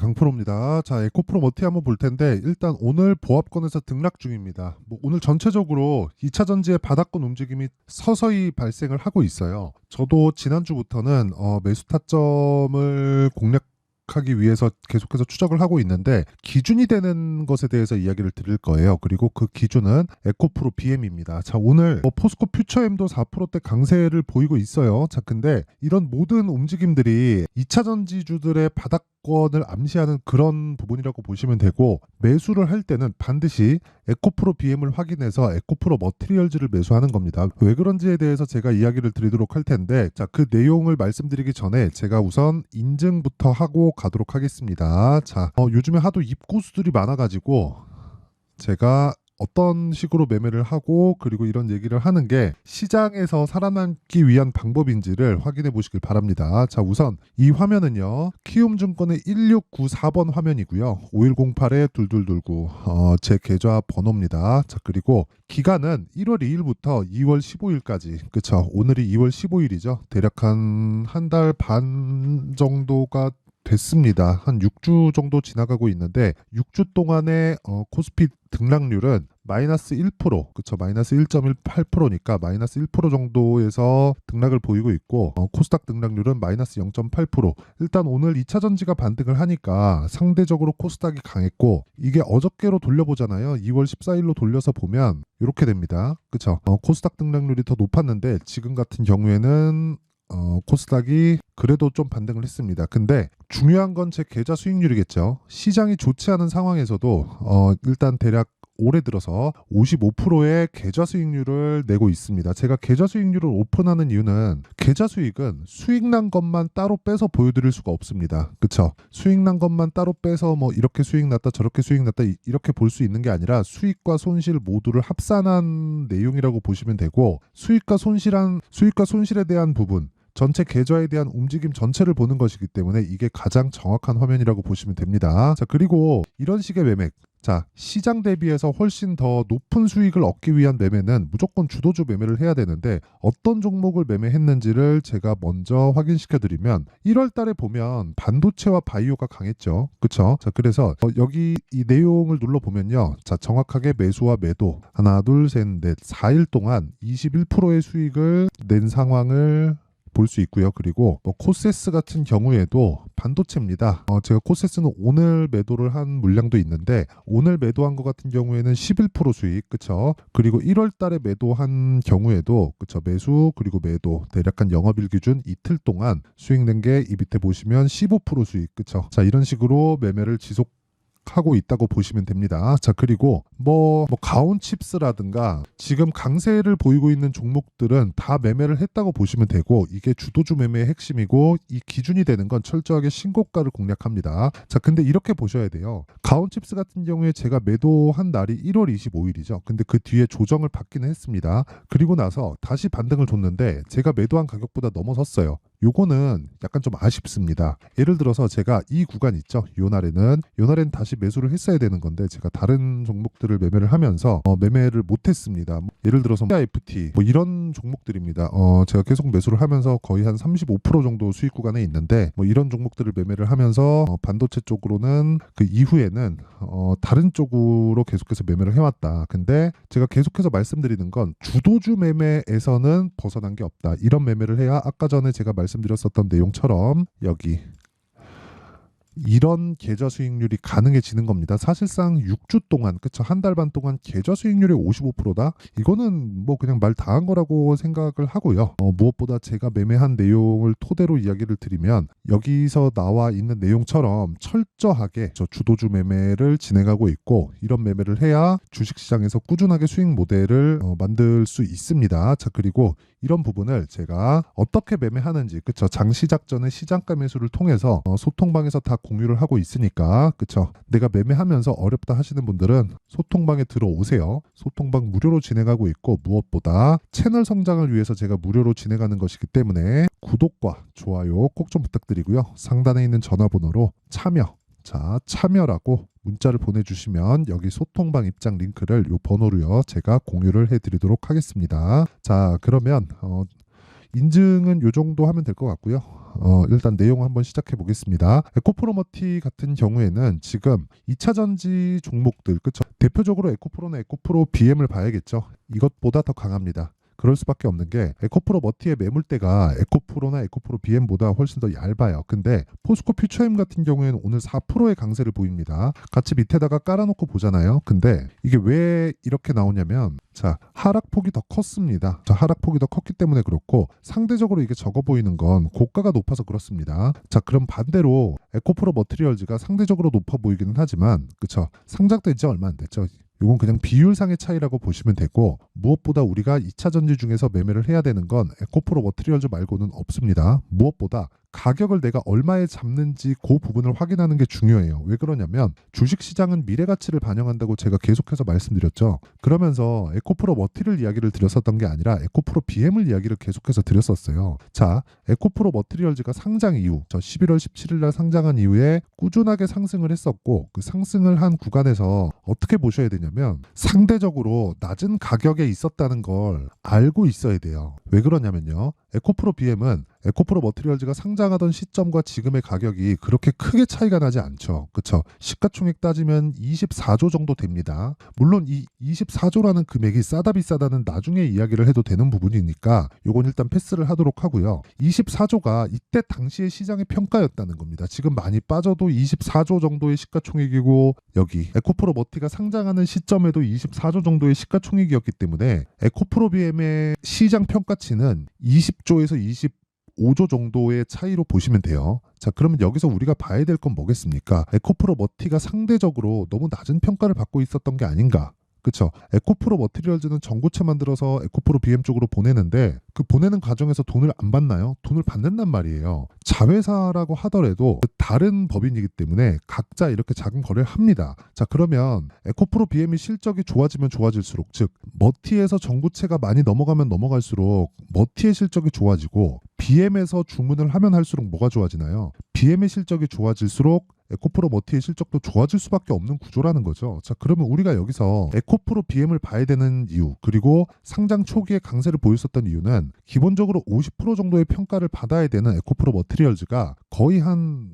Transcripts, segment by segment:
강프로입니다. 자, 에코프로 머티 한번 볼 텐데 일단 오늘 보합권에서 등락 중입니다. 오늘 전체적으로 2차 전지의 바닥권 움직임이 서서히 발생을 하고 있어요. 저도 지난주부터는 매수 타점을 공략하기 위해서 계속해서 추적을 하고 있는데 기준이 되는 것에 대해서 이야기를 드릴 거예요. 그리고 그 기준은 에코프로 BM입니다. 자, 오늘 포스코 퓨처엠도 4%대 강세를 보이고 있어요. 자, 근데 이런 모든 움직임들이 2차 전지주들의 바닥권을 암시하는 그런 부분이라고 보시면 되고, 매수를 할 때는 반드시 에코프로 BM을 확인해서 에코프로 머티리얼즈를 매수하는 겁니다. 왜 그런지에 대해서 제가 이야기를 드리도록 할 텐데, 자, 그 내용을 말씀드리기 전에 제가 우선 인증부터 하고 가도록 하겠습니다. 자, 요즘에 하도 입고수들이 많아가지고 제가 어떤 식으로 매매를 하고 그리고 이런 얘기를 하는 게 시장에서 살아남기 위한 방법인지를 확인해 보시길 바랍니다. 자, 우선 이 화면은요, 키움증권의 1694번 화면이고요. 5108-2229 제 계좌 번호입니다. 자, 그리고 기간은 1월 2일부터 2월 15일까지, 그쵸? 오늘이 2월 15일이죠. 대략 한 달 반 정도가 됐습니다. 한 6주 정도 지나가고 있는데 6주 동안의 코스피 등락률은 마이너스 1%, 그쵸? 마이너스 1.18%니까 마이너스 1% 정도에서 등락을 보이고 있고, 코스닥 등락률은 마이너스 0.8%. 일단 오늘 2차 전지가 반등을 하니까 상대적으로 코스닥이 강했고, 이게 어저께로 돌려보잖아요. 2월 14일로 돌려서 보면 이렇게 됩니다. 그쵸? 코스닥 등락률이 더 높았는데 지금 같은 경우에는 코스닥이 그래도 좀 반등을 했습니다. 근데 중요한 건 제 계좌 수익률이겠죠. 시장이 좋지 않은 상황에서도 일단 대략 올해 들어서 55%의 계좌 수익률을 내고 있습니다. 제가 계좌 수익률을 오픈하는 이유는 계좌 수익은 수익 난 것만 따로 빼서 보여드릴 수가 없습니다. 그쵸? 수익 난 것만 따로 빼서 뭐 이렇게 수익 났다 저렇게 수익 났다 이렇게 볼 수 있는 게 아니라 수익과 손실 모두를 합산한 내용이라고 보시면 되고, 수익과 손실에 대한 부분, 전체 계좌에 대한 움직임 전체를 보는 것이기 때문에 이게 가장 정확한 화면이라고 보시면 됩니다. 자, 그리고 이런 식의 매매, 자, 시장 대비해서 훨씬 더 높은 수익을 얻기 위한 매매는 무조건 주도주 매매를 해야 되는데, 어떤 종목을 매매했는지를 제가 먼저 확인시켜 드리면 1월 달에 보면 반도체와 바이오가 강했죠. 그쵸? 자, 그래서 여기 이 내용을 눌러보면요, 자, 정확하게 매수와 매도 하나 둘 셋 넷 4일 동안 21%의 수익을 낸 상황을 볼 수 있고요. 그리고 코세스 같은 경우에도 반도체입니다. 제가 코세스는 오늘 매도를 한 물량도 있는데, 오늘 매도한 것 같은 경우에는 11% 수익, 그쵸? 그리고 1월 달에 매도한 경우에도, 그쵸? 매수 그리고 매도 대략 한 영업일 기준 이틀 동안 수익 낸 게 이 밑에 보시면 15% 수익, 그쵸? 자, 이런 식으로 매매를 하고 있다고 보시면 됩니다. 자, 그리고 가온칩스라든가 지금 강세를 보이고 있는 종목들은 다 매매를 했다고 보시면 되고, 이게 주도주 매매의 핵심이고, 이 기준이 되는 건 철저하게 신고가를 공략합니다. 자, 근데 이렇게 보셔야 돼요. 가온칩스 같은 경우에 제가 매도한 날이 1월 25일이죠. 근데 그 뒤에 조정을 받기는 했습니다. 그리고 나서 다시 반등을 줬는데 제가 매도한 가격보다 넘어섰어요. 요거는 약간 좀 아쉽습니다. 예를 들어서 제가 이 구간 있죠. 요 날에는 다시 매수를 했어야 되는 건데 제가 다른 종목들을 매매를 하면서 매매를 못했습니다. 예를 들어서 FT 이런 종목들입니다. 제가 계속 매수를 하면서 거의 한 35% 정도 수익 구간에 있는데, 이런 종목들을 매매를 하면서 반도체 쪽으로는 그 이후에는 다른 쪽으로 계속해서 매매를 해왔다. 근데 제가 계속해서 말씀드리는 건 주도주 매매에서는 벗어난 게 없다. 이런 매매를 해야 아까 전에 제가 말씀드렸었던 내용처럼 여기 이런 계좌 수익률이 가능해지는 겁니다. 사실상 6주 동안, 그쵸? 한 달 반 동안 계좌 수익률이 55%다? 이거는 그냥 말 다 한 거라고 생각을 하고요. 무엇보다 제가 매매한 내용을 토대로 이야기를 드리면, 여기서 나와 있는 내용처럼 철저하게 저 주도주 매매를 진행하고 있고, 이런 매매를 해야 주식시장에서 꾸준하게 수익 모델을 만들 수 있습니다. 자, 그리고 이런 부분을 제가 어떻게 매매하는지, 그쵸? 장 시작 전에 시장가 매수를 통해서 소통방에서 다 공유를 하고 있으니까, 그쵸? 내가 매매하면서 어렵다 하시는 분들은 소통방에 들어오세요. 소통방 무료로 진행하고 있고, 무엇보다 채널 성장을 위해서 제가 무료로 진행하는 것이기 때문에 구독과 좋아요 꼭 좀 부탁드리고요. 상단에 있는 전화번호로 참여라고 문자를 보내주시면 여기 소통방 입장 링크를 요 번호로요 제가 공유를 해드리도록 하겠습니다. 자, 그러면 인증은 요 정도 하면 될 것 같고요. 일단 내용 한번 시작해 보겠습니다. 에코프로머티 같은 경우에는 지금 2차전지 종목들, 그쵸? 대표적으로 에코프로나 에코프로 BM을 봐야겠죠. 이것보다 더 강합니다. 그럴 수밖에 없는 게 에코프로 머티의 매물대가 에코프로나 에코프로 BM보다 훨씬 더 얇아요. 근데 포스코 퓨처엠 같은 경우에는 오늘 4%의 강세를 보입니다. 같이 밑에다가 깔아놓고 보잖아요. 근데 이게 왜 이렇게 나오냐면 자, 하락폭이 더 컸습니다. 자, 하락폭이 더 컸기 때문에 그렇고 상대적으로 이게 적어 보이는 건 고가가 높아서 그렇습니다. 자, 그럼 반대로 에코프로 머티리얼즈가 상대적으로 높아 보이기는 하지만 그쵸? 상장된 지 얼마 안 됐죠. 이건 그냥 비율상의 차이라고 보시면 되고 무엇보다 우리가 2차 전지 중에서 매매를 해야 되는 건 에코프로 머티리얼즈 말고는 없습니다. 무엇보다 가격을 내가 얼마에 잡는지 그 부분을 확인하는 게 중요해요. 왜 그러냐면 주식시장은 미래 가치를 반영한다고 제가 계속해서 말씀드렸죠. 그러면서 에코프로 머티를 이야기를 드렸었던 게 아니라 에코프로 BM을 이야기를 계속해서 드렸었어요. 자, 에코프로 머티리얼즈가 상장 이후 저 11월 17일 날 상장한 이후에 꾸준하게 상승을 했었고 그 상승을 한 구간에서 어떻게 보셔야 되냐면 상대적으로 낮은 가격에 있었다는 걸 알고 있어야 돼요. 왜 그러냐면요. 에코프로 BM은 에코프로 머티리얼즈가 상장하던 시점과 지금의 가격이 그렇게 크게 차이가 나지 않죠. 그쵸? 시가총액 따지면 24조 정도 됩니다. 물론 이 24조라는 금액이 싸다 비싸다는 나중에 이야기를 해도 되는 부분이니까 요건 일단 패스를 하도록 하고요. 24조가 이때 당시의 시장의 평가였다는 겁니다. 지금 많이 빠져도 24조 정도의 시가총액이고 여기 에코프로 머티가 상장하는 시점에도 24조 정도의 시가총액이었기 때문에 에코프로 BM의 시장 평가치는 20조에서 25조 정도의 차이로 보시면 돼요. 자, 그러면 여기서 우리가 봐야 될 건 뭐겠습니까? 에코프로 머티가 상대적으로 너무 낮은 평가를 받고 있었던 게 아닌가? 그쵸? 에코프로 머티리얼즈는 전고체 만들어서 에코프로 BM 쪽으로 보내는데 그 보내는 과정에서 돈을 안 받나요? 돈을 받는단 말이에요. 자회사라고 하더라도 다른 법인이기 때문에 각자 이렇게 작은 거래를 합니다. 자, 그러면 에코프로 BM이 실적이 좋아지면 좋아질수록 즉 머티에서 전고체가 많이 넘어가면 넘어갈수록 머티의 실적이 좋아지고 BM에서 주문을 하면 할수록 뭐가 좋아지나요? BM의 실적이 좋아질수록 에코프로 머티의 실적도 좋아질 수밖에 없는 구조라는 거죠. 자, 그러면 우리가 여기서 에코프로 BM을 봐야 되는 이유 그리고 상장 초기에 강세를 보였었던 이유는 기본적으로 50% 정도의 평가를 받아야 되는 에코프로 머티리얼즈가 거의 한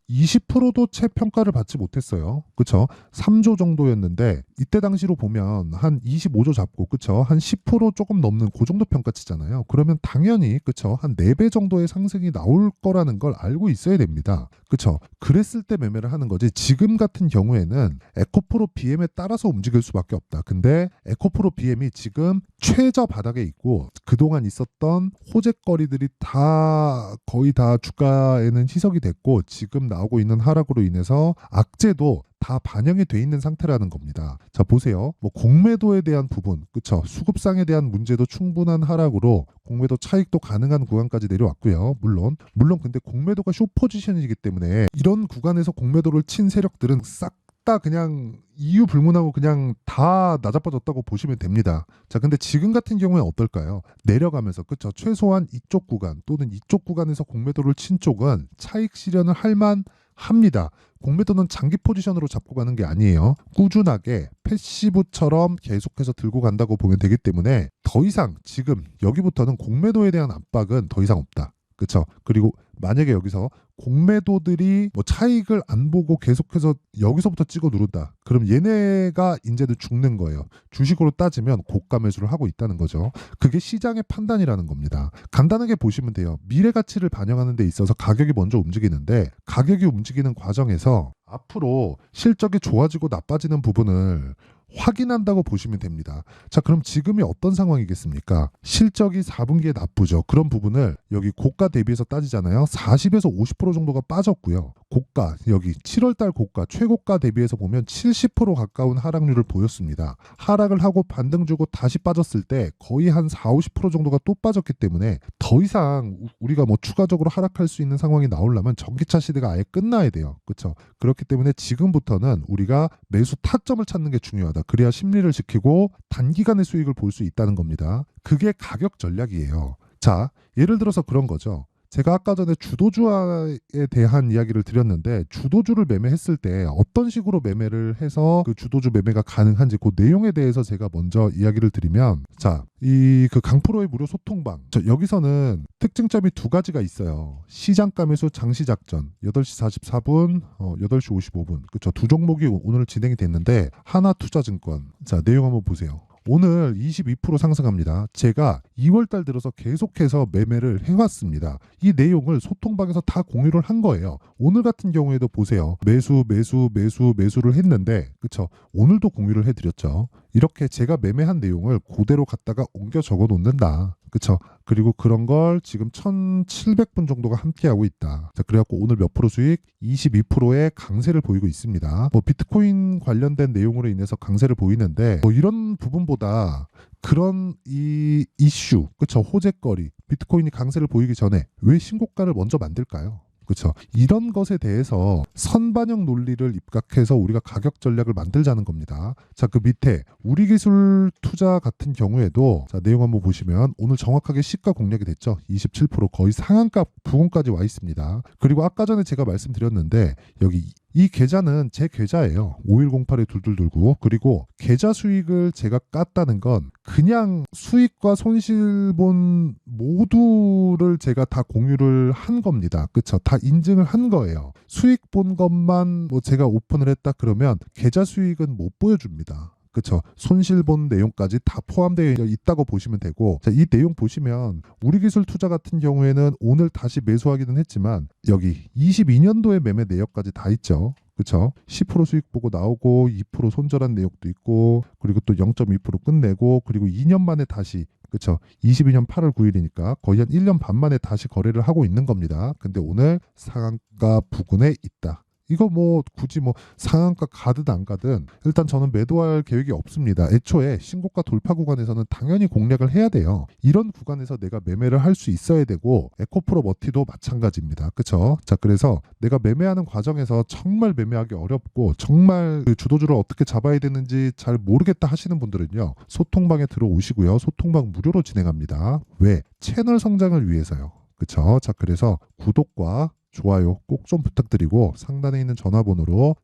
20%도 채 평가를 받지 못했어요. 그쵸? 3조 정도였는데 이때 당시로 보면 한 25조 잡고 그쵸? 한 10% 조금 넘는 그 정도 평가치잖아요. 그러면 당연히 그쵸? 한 4배 정도의 상승이 나올 거라는 걸 알고 있어야 됩니다. 그쵸? 그랬을 때 매매를 하는 거지 지금 같은 경우에는 에코프로 BM에 따라서 움직일 수밖에 없다. 근데 에코프로 BM이 지금 최저 바닥에 있고 그동안 있었던 호재거리들이 다 거의 다 주가에는 희석이 됐고 지금 나오고 있는 하락으로 인해서 악재도 다 반영이 돼 있는 상태라는 겁니다. 자, 보세요. 공매도에 대한 부분, 그쵸? 수급상에 대한 문제도 충분한 하락으로 공매도 차익도 가능한 구간까지 내려왔고요. 물론 근데 공매도가 숏포지션이기 때문에 이런 구간에서 공매도를 친 세력들은 싹 다 그냥 이유 불문하고 그냥 다 나자빠졌다고 보시면 됩니다. 자, 근데 지금 같은 경우에 어떨까요? 내려가면서 그쵸? 최소한 이쪽 구간 또는 이쪽 구간에서 공매도를 친 쪽은 차익 실현을 할만 합니다. 공매도는 장기 포지션으로 잡고 가는 게 아니에요. 꾸준하게 패시브처럼 계속해서 들고 간다고 보면 되기 때문에 더 이상 지금 여기부터는 공매도에 대한 압박은 더 이상 없다. 그쵸? 그리고 만약에 여기서 공매도들이 차익을 안 보고 계속해서 여기서부터 찍어 누른다. 그럼 얘네가 이제는 죽는 거예요. 주식으로 따지면 고가 매수를 하고 있다는 거죠. 그게 시장의 판단이라는 겁니다. 간단하게 보시면 돼요. 미래 가치를 반영하는 데 있어서 가격이 먼저 움직이는데 가격이 움직이는 과정에서 앞으로 실적이 좋아지고 나빠지는 부분을 확인한다고 보시면 됩니다. 자, 그럼 지금이 어떤 상황이겠습니까? 실적이 4분기에 나쁘죠. 그런 부분을 여기 고가 대비해서 따지잖아요. 40에서 50% 정도가 빠졌고요. 고가 여기 7월달 고가 최고가 대비해서 보면 70% 가까운 하락률을 보였습니다. 하락을 하고 반등 주고 다시 빠졌을 때 거의 한 4, 50% 정도가 또 빠졌기 때문에 더 이상 우리가 추가적으로 하락할 수 있는 상황이 나오려면 전기차 시대가 아예 끝나야 돼요. 그렇죠? 그렇기 때문에 지금부터는 우리가 매수 타점을 찾는 게 중요하다. 그래야 심리를 지키고 단기간의 수익을 볼 수 있다는 겁니다. 그게 가격 전략이에요. 자, 예를 들어서 그런 거죠. 제가 아까 전에 주도주에 대한 이야기를 드렸는데 주도주를 매매했을 때 어떤 식으로 매매를 해서 그 주도주 매매가 가능한지 그 내용에 대해서 제가 먼저 이야기를 드리면 자, 이 그 강프로의 무료 소통방 여기서는 특징점이 두 가지가 있어요. 시장가 매수 장시 작전 8시 44분, 8시 55분 그쵸 두 종목이 오늘 진행이 됐는데 하나투자증권 자 내용 한번 보세요. 오늘 22% 상승합니다. 제가 2월달 들어서 계속해서 매매를 해왔습니다. 이 내용을 소통방에서 다 공유를 한 거예요. 오늘 같은 경우에도 보세요. 매수를 했는데 그쵸? 오늘도 공유를 해드렸죠. 이렇게 제가 매매한 내용을 그대로 갖다가 옮겨 적어 놓는다. 그쵸? 그리고 그런 걸 지금 1700분 정도가 함께하고 있다. 자, 그래갖고 오늘 몇 프로 수익? 22%의 강세를 보이고 있습니다. 뭐 비트코인 관련된 내용으로 인해서 강세를 보이는데 뭐 이런 부분보다 그런 이 이슈, 그쵸? 호재거리, 비트코인이 강세를 보이기 전에 왜 신고가를 먼저 만들까요? 그렇죠. 이런 것에 대해서 선반영 논리를 입각해서 우리가 가격 전략을 만들자는 겁니다. 자, 그 밑에 우리 기술 투자 같은 경우에도 자, 내용 한번 보시면 오늘 정확하게 시가 공략이 됐죠. 27% 거의 상한가 부근까지 와 있습니다. 그리고 아까 전에 제가 말씀드렸는데 여기 이 계좌는 제 계좌예요. 5108에 둘둘 돌고 그리고 계좌 수익을 제가 깠다는 건 그냥 수익과 손실본 모두를 제가 다 공유를 한 겁니다. 그쵸? 다 인증을 한 거예요. 수익 본 것만 뭐 제가 오픈을 했다 그러면 계좌 수익은 못 보여줍니다. 그쵸? 손실 본 내용까지 다 포함되어 있다고 보시면 되고 자, 이 내용 보시면 우리기술 투자 같은 경우에는 오늘 다시 매수하기는 했지만 여기 22년도의 매매 내역까지 다 있죠. 그쵸? 10% 수익 보고 나오고 2% 손절한 내역도 있고 그리고 또 0.2% 끝내고 그리고 2년 만에 다시 그쵸? 22년 8월 9일이니까 거의 한 1년 반 만에 다시 거래를 하고 있는 겁니다. 근데 오늘 상한가 부근에 있다. 이거 뭐 굳이 뭐 상한가 가든 안 가든 일단 저는 매도할 계획이 없습니다. 애초에 신고가 돌파 구간에서는 당연히 공략을 해야 돼요. 이런 구간에서 내가 매매를 할 수 있어야 되고 에코프로 머티도 마찬가지입니다. 그쵸? 자, 그래서 내가 매매하는 과정에서 정말 매매하기 어렵고 정말 그 주도주를 어떻게 잡아야 되는지 잘 모르겠다 하시는 분들은요. 소통방에 들어오시고요. 소통방 무료로 진행합니다. 왜? 채널 성장을 위해서요. 그쵸? 자, 그래서 구독과 좋아요 꼭 좀 부탁드리고 상단에 있는 전화번호로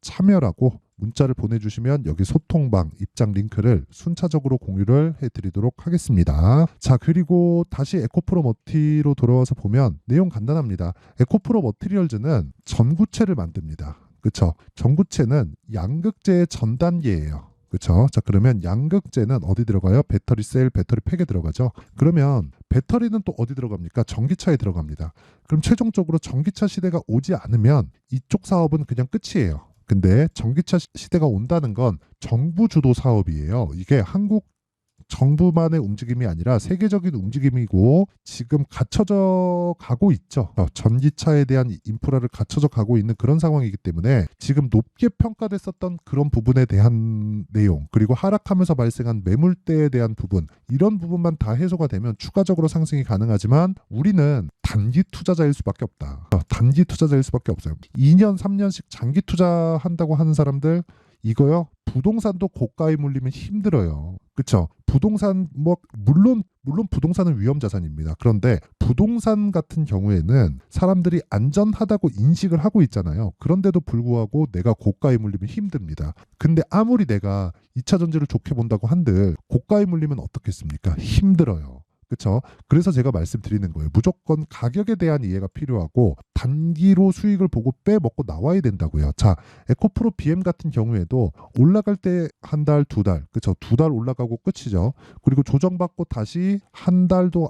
참여라고 문자를 보내주시면 여기 소통방 입장 링크를 순차적으로 공유를 해드리도록 하겠습니다. 자, 그리고 다시 에코프로 머티로 돌아와서 보면 내용 간단합니다. 에코프로 머티리얼즈는 전구체를 만듭니다. 그쵸? 전구체는 양극재의 전 단계예요. 그렇죠? 자, 그러면 양극재는 어디 들어가요? 배터리 셀, 배터리 팩에 들어가죠. 그러면 배터리는 또 어디 들어갑니까? 전기차에 들어갑니다. 그럼 최종적으로 전기차 시대가 오지 않으면 이쪽 사업은 그냥 끝이에요. 근데 전기차 시대가 온다는 건 정부 주도 사업이에요. 이게 한국 정부만의 움직임이 아니라 세계적인 움직임이고 지금 갖춰져 가고 있죠. 전기차에 대한 인프라를 갖춰져 가고 있는 그런 상황이기 때문에 지금 높게 평가됐었던 그런 부분에 대한 내용 그리고 하락하면서 발생한 매물대에 대한 부분 이런 부분만 다 해소가 되면 추가적으로 상승이 가능하지만 우리는 단기 투자자일 수밖에 없다. 단기 투자자일 수밖에 없어요. 2년 3년씩 장기 투자한다고 하는 사람들 이거요. 부동산도 고가에 물리면 힘들어요. 그쵸? 부동산 뭐 물론 부동산은 위험 자산입니다. 그런데 부동산 같은 경우에는 사람들이 안전하다고 인식을 하고 있잖아요. 그런데도 불구하고 내가 고가에 물리면 힘듭니다. 근데 아무리 내가 2차 전지를 좋게 본다고 한들 고가에 물리면 어떻겠습니까? 힘들어요. 그렇죠? 그래서 제가 말씀드리는 거예요. 무조건 가격에 대한 이해가 필요하고 단기로 수익을 보고 빼먹고 나와야 된다고요. 자, 에코프로 BM 같은 경우에도 올라갈 때 한 달, 두 달, 그렇죠? 두 달 올라가고 끝이죠. 그리고 조정받고 다시 한 달도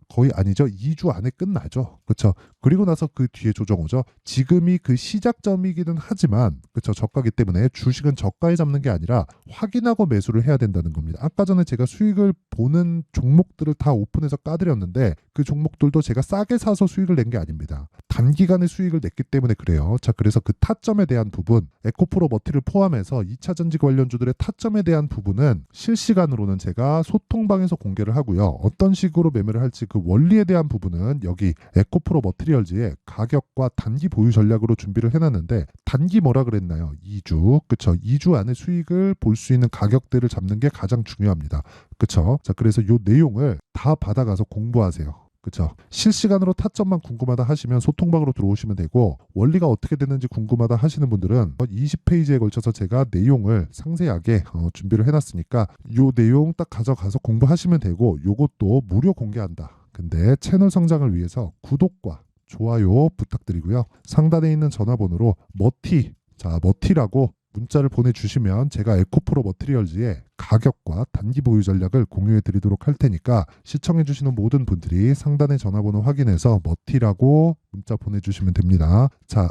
거의 아니죠. 2주 안에 끝나죠. 그렇죠? 그리고 나서 그 뒤에 조정 오죠. 지금이 그 시작점이기는 하지만 그렇죠. 저가기 때문에 주식은 저가에 잡는 게 아니라 확인하고 매수를 해야 된다는 겁니다. 아까 전에 제가 수익을 보는 종목들을 다 오픈해서 까드렸는데 그 종목들도 제가 싸게 사서 수익을 낸 게 아닙니다. 단기간에 수익을 냈기 때문에 그래요. 자, 그래서 그 타점에 대한 부분 에코프로 머티를 포함해서 2차 전지 관련주들의 타점에 대한 부분은 실시간으로는 제가 소통방에서 공개를 하고요. 어떤 식으로 매매를 할지 그 원리에 대한 부분은 여기 에코프로 머티리얼즈의 가격과 단기 보유 전략으로 준비를 해놨는데 단기 뭐라 그랬나요? 2주. 그쵸? 2주 안에 수익을 볼 수 있는 가격대를 잡는 게 가장 중요합니다. 그쵸? 자, 그래서 이 내용을 다 받아가서 공부하세요. 그쵸? 실시간으로 타점만 궁금하다 하시면 소통방으로 들어오시면 되고, 원리가 어떻게 되는지 궁금하다 하시는 분들은 20페이지에 걸쳐서 제가 내용을 상세하게 준비를 해놨으니까 요 내용 딱 가져가서 공부하시면 되고, 요것도 무료 공개한다. 근데 채널 성장을 위해서 구독과 좋아요 부탁드리고요. 상단에 있는 전화번호로 머티라고 문자를 보내주시면 제가 에코프로 머티리얼즈의 가격과 단기 보유 전략을 공유해 드리도록 할 테니까, 시청해 주시는 모든 분들이 상단의 전화번호 확인해서 머티라고 문자 보내주시면 됩니다. 자,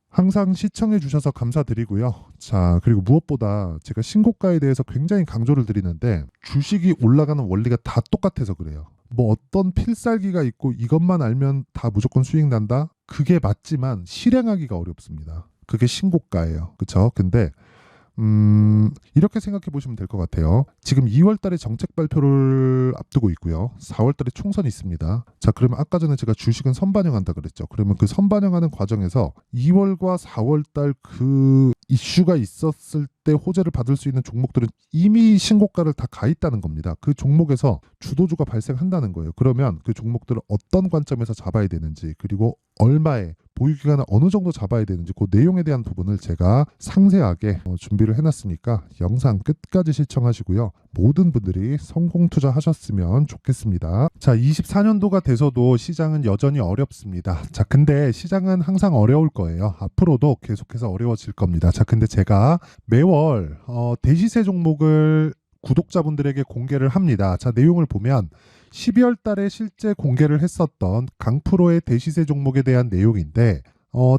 항상 시청해 주셔서 감사드리고요. 자, 그리고 무엇보다 제가 신고가에 대해서 굉장히 강조를 드리는데, 주식이 올라가는 원리가 다 똑같아서 그래요. 뭐 어떤 필살기가 있고 이것만 알면 다 무조건 수익 난다? 그게 맞지만 실행하기가 어렵습니다. 그게 신고가예요. 그쵸? 근데 이렇게 생각해 보시면 될 것 같아요. 지금 2월 달에 정책 발표를 앞두고 있고요. 4월 달에 총선이 있습니다. 자, 그러면 아까 전에 제가 주식은 선반영한다 그랬죠. 그러면 그 선반영하는 과정에서 2월과 4월 달 그 이슈가 있었을 때 호재를 받을 수 있는 종목들은 이미 신고가를 다 가 있다는 겁니다. 그 종목에서 주도주가 발생한다는 거예요. 그러면 그 종목들을 어떤 관점에서 잡아야 되는지, 그리고 얼마에 보유기간을 어느 정도 잡아야 되는지, 그 내용에 대한 부분을 제가 상세하게 준비를 해놨으니까 영상 끝까지 시청하시고요. 모든 분들이 성공 투자하셨으면 좋겠습니다. 자, 24년도가 돼서도 시장은 여전히 어렵습니다. 자, 근데 시장은 항상 어려울 거예요. 앞으로도 계속해서 어려워질 겁니다. 자, 근데 제가 매월 대시세 종목을 구독자분들에게 공개를 합니다. 자, 내용을 보면 12월 달에 실제 공개를 했었던 강프로의 대시세 종목에 대한 내용인데,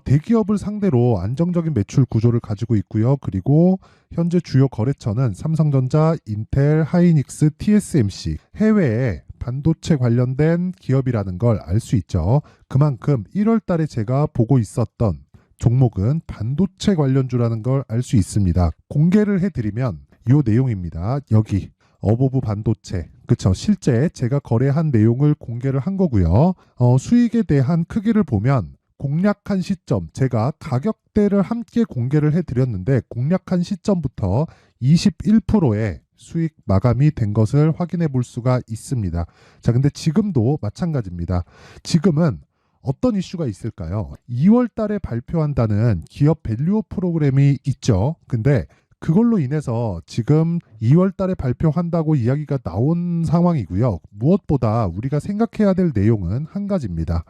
대기업을 상대로 안정적인 매출 구조를 가지고 있고요. 그리고 현재 주요 거래처는 삼성전자, 인텔, 하이닉스, TSMC, 해외에 반도체 관련된 기업이라는 걸 알 수 있죠. 그만큼 1월 달에 제가 보고 있었던 종목은 반도체 관련주라는 걸 알 수 있습니다. 공개를 해드리면 이 내용입니다. 여기 어보브 반도체, 그쵸? 실제 제가 거래한 내용을 공개를 한 거고요. 수익에 대한 크기를 보면 공략한 시점, 제가 가격대를 함께 공개를 해드렸는데 공략한 시점부터 21%의 수익 마감이 된 것을 확인해 볼 수가 있습니다. 자, 근데 지금도 마찬가지입니다. 지금은 어떤 이슈가 있을까요? 2월 달에 발표한다는 기업 밸류업 프로그램이 있죠. 근데 그걸로 인해서 지금 2월 달에 발표한다고 이야기가 나온 상황이고요. 무엇보다 우리가 생각해야 될 내용은 한 가지입니다.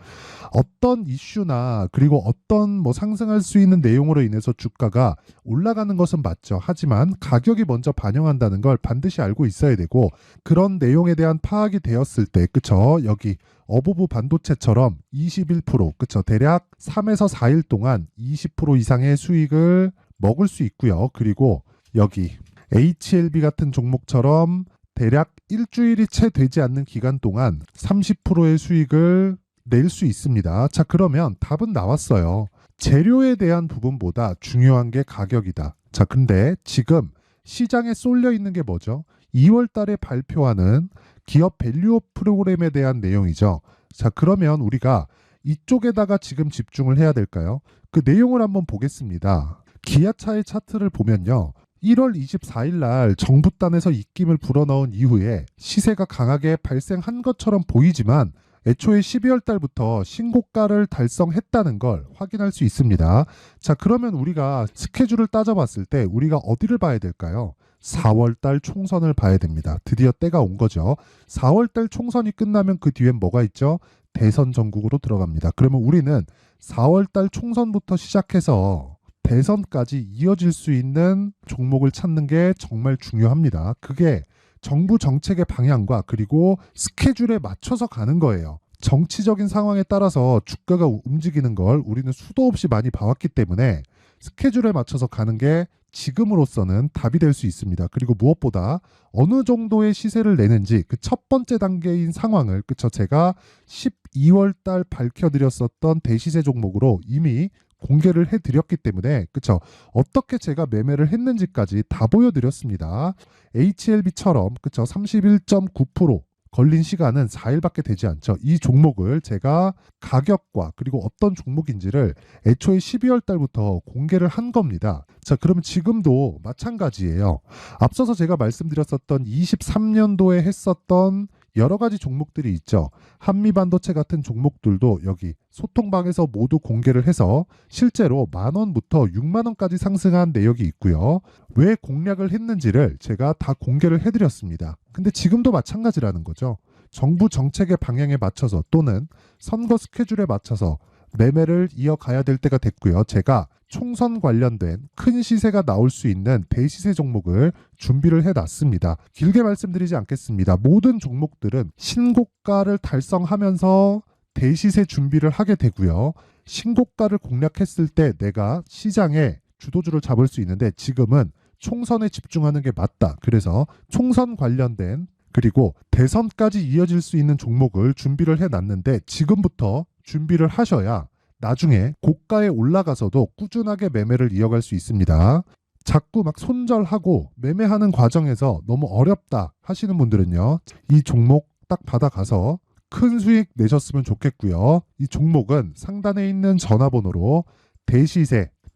어떤 이슈나 그리고 어떤 뭐 상승할 수 있는 내용으로 인해서 주가가 올라가는 것은 맞죠. 하지만 가격이 먼저 반영한다는 걸 반드시 알고 있어야 되고, 그런 내용에 대한 파악이 되었을 때, 그쵸? 여기 어보브 반도체처럼 21%, 그쵸? 대략 3에서 4일 동안 20% 이상의 수익을 먹을 수 있고요. 그리고 여기 HLB 같은 종목처럼 대략 일주일이 채 되지 않는 기간 동안 30%의 수익을 낼 수 있습니다. 자, 그러면 답은 나왔어요. 재료에 대한 부분보다 중요한 게 가격이다. 자, 근데 지금 시장에 쏠려 있는 게 뭐죠? 2월 달에 발표하는 기업 밸류업 프로그램에 대한 내용이죠. 자, 그러면 우리가 이쪽에다가 지금 집중을 해야 될까요? 그 내용을 한번 보겠습니다. 기아차의 차트를 보면요. 1월 24일 날 정부단에서 입김을 불어넣은 이후에 시세가 강하게 발생한 것처럼 보이지만 애초에 12월 달부터 신고가를 달성했다는 걸 확인할 수 있습니다. 자, 그러면 우리가 스케줄을 따져봤을 때 우리가 어디를 봐야 될까요? 4월 달 총선을 봐야 됩니다. 드디어 때가 온 거죠. 4월 달 총선이 끝나면 그 뒤엔 뭐가 있죠? 대선 전국으로 들어갑니다. 그러면 우리는 4월 달 총선부터 시작해서 대선까지 이어질 수 있는 종목을 찾는 게 정말 중요합니다. 그게 정부 정책의 방향과 그리고 스케줄에 맞춰서 가는 거예요. 정치적인 상황에 따라서 주가가 움직이는 걸 우리는 수도 없이 많이 봐왔기 때문에 스케줄에 맞춰서 가는 게 지금으로서는 답이 될 수 있습니다. 그리고 무엇보다 어느 정도의 시세를 내는지 그 첫 번째 단계인 상황을, 그쵸? 제가 12월 달 밝혀드렸었던 대시세 종목으로 이미 공개를 해드렸기 때문에, 그쵸? 어떻게 제가 매매를 했는지까지 다 보여드렸습니다. HLB처럼, 그쵸? 31.9% 걸린 시간은 4일밖에 되지 않죠. 이 종목을 제가 가격과 그리고 어떤 종목인지를 애초에 12월 달부터 공개를 한 겁니다. 자, 그러면 지금도 마찬가지예요. 앞서서 제가 말씀드렸었던 23년도에 했었던 여러 가지 종목들이 있죠. 한미반도체 같은 종목들도 여기 소통방에서 모두 공개를 해서 실제로 10,000원부터 60,000원까지 상승한 내역이 있고요. 왜 공략을 했는지를 제가 다 공개를 해드렸습니다. 근데 지금도 마찬가지라는 거죠. 정부 정책의 방향에 맞춰서 또는 선거 스케줄에 맞춰서 매매를 이어가야 될 때가 됐고요. 제가 총선 관련된 큰 시세가 나올 수 있는 대시세 종목을 준비를 해놨습니다. 길게 말씀드리지 않겠습니다. 모든 종목들은 신고가를 달성하면서 대시세 준비를 하게 되고요. 신고가를 공략했을 때 내가 시장에 주도주를 잡을 수 있는데 지금은 총선에 집중하는 게 맞다. 그래서 총선 관련된 그리고 대선까지 이어질 수 있는 종목을 준비를 해놨는데 지금부터 준비를 하셔야 나중에 고가에 올라가서도 꾸준하게 매매를 이어갈 수 있습니다. 자꾸 막 손절하고 매매하는 과정에서 너무 어렵다 하시는 분들은요. 이 종목 딱 받아가서 큰 수익 내셨으면 좋겠고요. 이 종목은 상단에 있는 전화번호로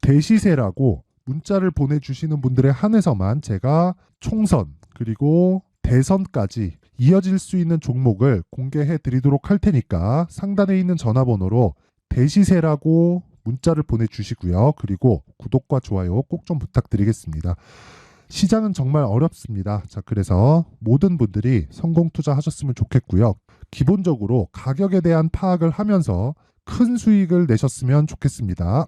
대시세라고 문자를 보내주시는 분들에 한해서만 제가 총선 그리고 대선까지 이어질 수 있는 종목을 공개해 드리도록 할 테니까 상단에 있는 전화번호로 대시세라고 문자를 보내주시고요. 그리고 구독과 좋아요 꼭 좀 부탁드리겠습니다. 시장은 정말 어렵습니다. 자, 그래서 모든 분들이 성공 투자하셨으면 좋겠고요. 기본적으로 가격에 대한 파악을 하면서 큰 수익을 내셨으면 좋겠습니다.